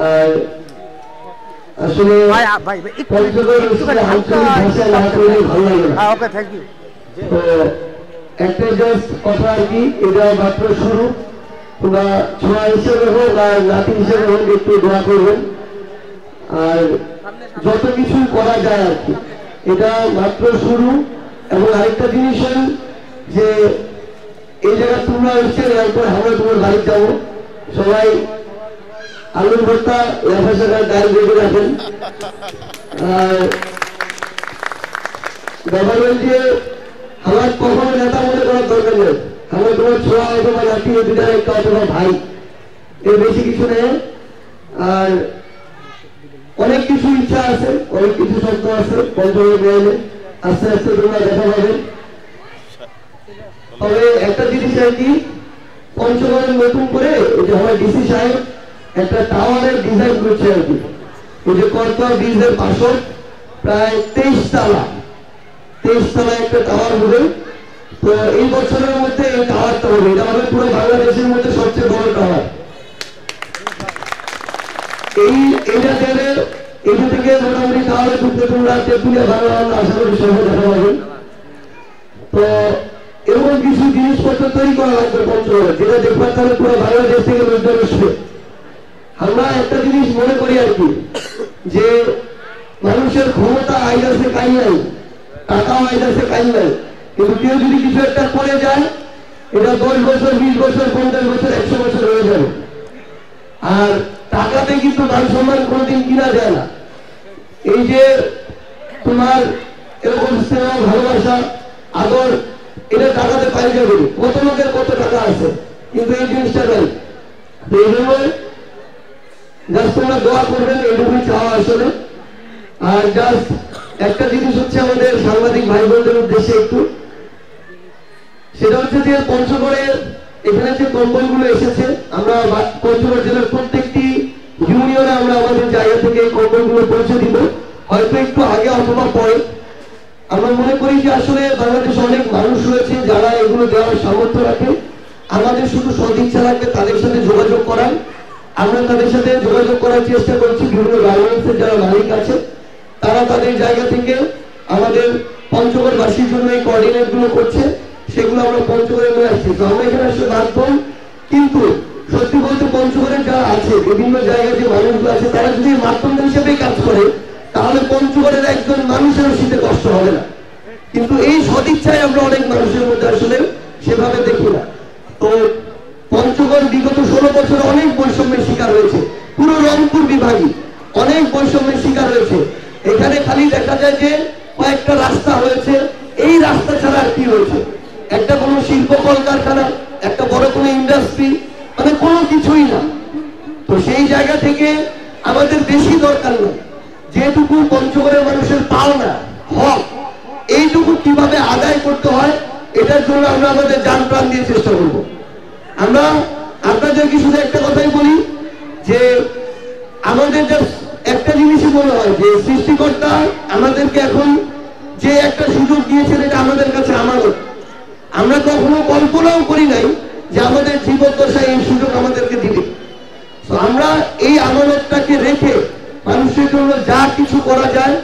আর আসলে okay thank you. একটা just কথা আর কি, এটা মাত্র শুরু। তোমরা ছোঁয়া হিসেবে হোক আর নাতি হিসেবে হোক একটু দোয়া করবেন। আর যত কিছু করা যায় আর কি, এটা মাত্র শুরু। এবং আরেকটা জিনিস যে এই জায়গায় তোমরা এসে এরপর আমরা তোমার বাড়ি যাবো, সবাই আলুর ভর্তা লেখা শেখার ডাল রেখে রাখেন। আর ব্যাপার যে আমার কখনো নেতা মনে করার দরকার নেই। আমার তোমার ছোঁয়া অথবা নাতি দুটার একটা অথবা ভাই, এর বেশি কিছু নেই। আর অনেক কিছু ইচ্ছা আছে, অনেক কিছু স্বপ্ন আছে পঞ্চগড়ে গেলে, আস্তে আস্তে তোমরা দেখা পাবেন। তবে একটা জিনিস আর কি, পঞ্চগড়ে নতুন করে যে আমার ডিসি সাহেব একটা টাওয়ারের ডিজাইন করছে আর কি। ওই যে করতোয়া ব্রিজের পাশে প্রায় 23 তলা একটা টাওয়ার হবে। তো এই বছরের মধ্যে এই টাওয়ারটা হবে, এটা হবে পুরো বাংলাদেশের মধ্যে সবচেয়ে বড় টাওয়ার। এইটা থেকে মোটামুটি টাওয়ারে ঢুকতে তোমরা তেঁতুলিয়া বাংলা আশা করি সবাই দেখা পাবেন। তো এরকম কিছু জিনিসপত্র তৈরি করা লাগবে পঞ্চগড়ে, যেটা দেখবার তাহলে পুরো বাংলাদেশ থেকে লোকজন আসবে। আমরা একটা জিনিস মনে করি আর কি, যে মানুষের ক্ষমতা আইন আছে কাই নাই, টাকাও আইন আছে কাই নাই, কিন্তু কেউ যদি কিছু একটা করে যায়, এটা 10 বছর 20 বছর 50 বছর 100 বছর হয়ে যাবে। আর টাকাতে কিন্তু মান সম্মান কোনোদিন কিনা যায় না। এই যে তোমার এরকম স্নেহ ভালোবাসা আদর, এটা টাকাতে পাই যাবে। কত লোকের কত টাকা আছে, কিন্তু এই জিনিসটা নাই। তো এই জন্য জাস্ট তোমরা দোয়া করবেন, এইটুকুই চাওয়া আসলে। আর জাস্ট একটা জিনিস হচ্ছে আমাদের সাংবাদিক ভাই বোনদের উদ্দেশ্যে একটু, সেটা হচ্ছে যে পঞ্চগড়ের এখানে যে কম্বলগুলো এসেছে, আমরা পঞ্চগড় জেলার প্রত্যেকটি ইউনিয়নে আমরা আমাদের জায়গা থেকে এই কম্বলগুলো পৌঁছে দিব, হয়তো একটু আগে অথবা পরে। আমরা মনে করি যে আসলে বাংলাদেশে অনেক মানুষ রয়েছে যারা এগুলো দেওয়ার সামর্থ্য রাখে। আমাদের শুধু সদিচ্ছা রাখবে তাদের সাথে যোগাযোগ করার। আমরা তাদের সাথে যোগাযোগ করার চেষ্টা করছি। বিভিন্ন গার্মেন্টসের যারা মালিক আছে তারা তাদের জায়গা থেকে আমাদের পঞ্চগড়বাসীর জন্য এই কোঅর্ডিনেট গুলো করছে, সেগুলো আমরা পঞ্চগড়ে নিয়ে আসছি। তো আমরা এখানে আসলে মাধ্যম, কিন্তু সত্যি বলতে পঞ্চগড়ের যারা আছে বিভিন্ন জায়গায় যে মানুষগুলো আছে, তারা যদি মাধ্যম হিসেবে কাজ করে তাহলে পঞ্চগড়ের একজন মানুষের শীতে কষ্ট হবে না। কিন্তু এই সদিচ্ছায় আমরা অনেক মানুষের মধ্যে আসলে সেভাবে দেখি না। তো পঞ্চগড় বিগত 16 বছরে অনেক বৈষম্যের শিকার হয়েছে, পুরো রংপুর বিভাগই অনেক বৈষম্যের শিকার হয়েছে। এখানে খালি দেখা যায় যে কয়েকটা রাস্তা হয়েছে, এই রাস্তা ছাড়া আর কি হয়েছে? একটা কোনো শিল্প কলকারখানা, একটা বড় কোনো ইন্ডাস্ট্রি, মানে কোনো কিছুই না। তো সেই জায়গা থেকে আমাদের বেশি দরকার না, যেটুকু পঞ্চগড়ের মানুষের পাওনা হক, এইটুকু কিভাবে আদায় করতে হয়, এটার জন্য আমরা আমাদের জান প্রাণ দিয়ে চেষ্টা করব। আমরা আপনাদেরকে শুধু একটা কথাই বলি, যে আমাদের একটা জিনিসই মনে হয় যে সৃষ্টিকর্তা আমাদেরকে এখন যে একটা সুযোগ দিয়েছেন, এটা আমাদের কাছে আমানত। আমরা কখনো কল্পনাও করি নাই যে আমাদের জীবদ্দশায় এই সুযোগ আমাদেরকে দিবে। তো আমরা এই আমানতটাকে রেখে মানুষের জন্য যা কিছু করা যায়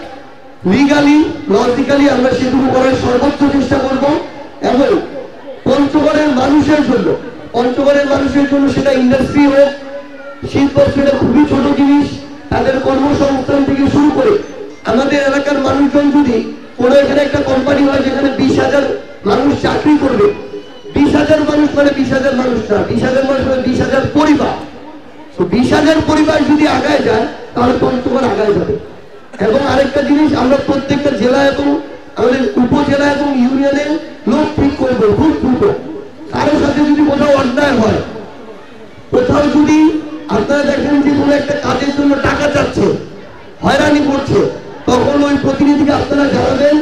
লিগালি লজিক্যালি আমরা সেটুকু করার সর্বোচ্চ চেষ্টা করব। এবং পঞ্চগড়ের মানুষের জন্য সেটা ইন্ডাস্ট্রি হোক, শিল্প, সেটা খুবই ছোট জিনিস। তাদের কর্মসংস্থান থেকে শুরু করে আমাদের এলাকার মানুষজন, যদি কোনো এখানে একটা কোম্পানি হয় যেখানে 20,000 মানুষ চাকরি করবে, 20,000 মানুষ মানে 20,000 মানুষ না, 20,000 মানুষ মানে 20,000 পরিবার। তো 20,000 পরিবার যদি আগায় যায় তাহলে পঞ্চগড় আগায় যাবে। এবং আরেকটা জিনিস, আমরা প্রত্যেকটা জেলা এবং আমাদের উপজেলা এবং ইউনিয়নে লোক ঠিক করবো খুব দ্রুত। কারোর সাথে যদি কোথাও অন্যায় হয়, কোথাও যদি আপনারা দেখেন যে কোনো একটা কাজের জন্য টাকা চাচ্ছে, হয়রানি করছে, তখন ওই প্রতিনিধিকে আপনারা জানাবেন।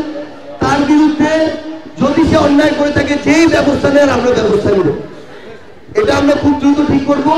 তার বিরুদ্ধে যদি সে অন্যায় করে থাকে, যেই ব্যবস্থা নেওয়ার আমরা ব্যবস্থা নেব। এটা আমরা খুব দ্রুত ঠিক করবো।